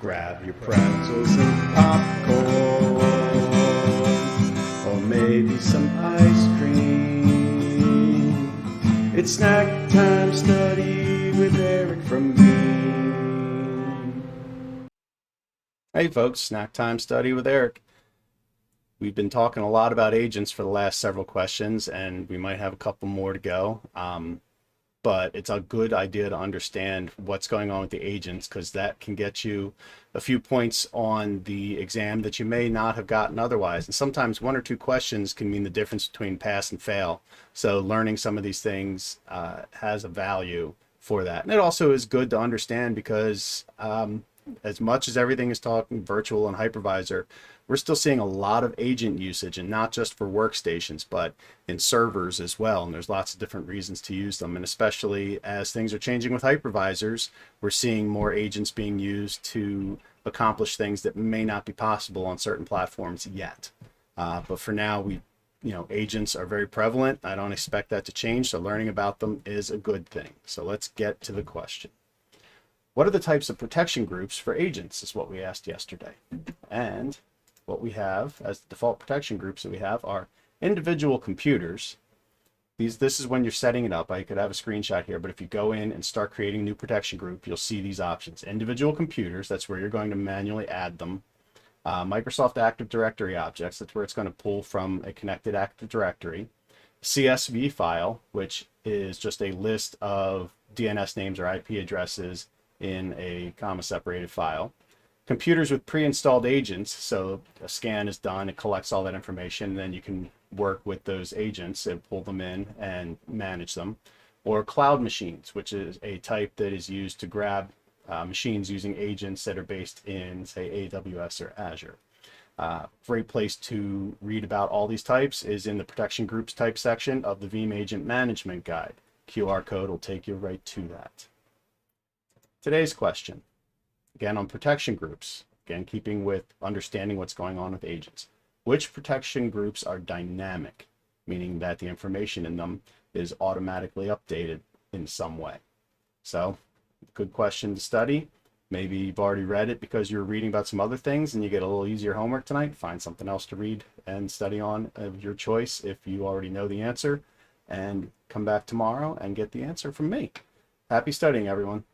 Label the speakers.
Speaker 1: Grab your pretzels and popcorn, or maybe some ice cream. It's snack time study with Eric from me. Hey folks, snack time study with Eric. We've been talking a lot about agents for the last several questions, and we might have a couple more to go. But it's a good idea to understand what's going on with the agents, because that can get you a few points on the exam that you may not have gotten otherwise. And sometimes one or two questions can mean the difference between pass and fail. So learning some of these things has a value for that. And it also is good to understand because as much as everything is talking virtual and hypervisor, we're still seeing a lot of agent usage, and not just for workstations, but in servers as well. And there's lots of different reasons to use them. And especially as things are changing with hypervisors, we're seeing more agents being used to accomplish things that may not be possible on certain platforms yet. But for now, agents are very prevalent. I don't expect that to change. So learning about them is a good thing. So let's get to the question. What are the types of protection groups for agents is what we asked yesterday. And what we have as the default protection groups that we have are individual computers. This is when you're setting it up. I could have a screenshot here, but if you go in and start creating a new protection group, you'll see these options. Individual computers, that's where you're going to manually add them. Microsoft Active Directory objects, that's where it's going to pull from a connected Active Directory. CSV file, which is just a list of DNS names or IP addresses in a comma separated file. Computers with pre-installed agents, so a scan is done, it collects all that information, and then you can work with those agents and pull them in and manage them. Or cloud machines, which is a type that is used to grab machines using agents that are based in, say, AWS or Azure. Great place to read about all these types is in the protection groups type section of the Veeam Agent Management Guide. QR code will take you right to that. Today's question. Again, on protection groups, again, keeping with understanding what's going on with agents. Which protection groups are dynamic, meaning that the information in them is automatically updated in some way? So, good question to study. Maybe you've already read it because you're reading about some other things and you get a little easier homework tonight. Find something else to read and study on of your choice if you already know the answer, and come back tomorrow and get the answer from me. Happy studying, everyone.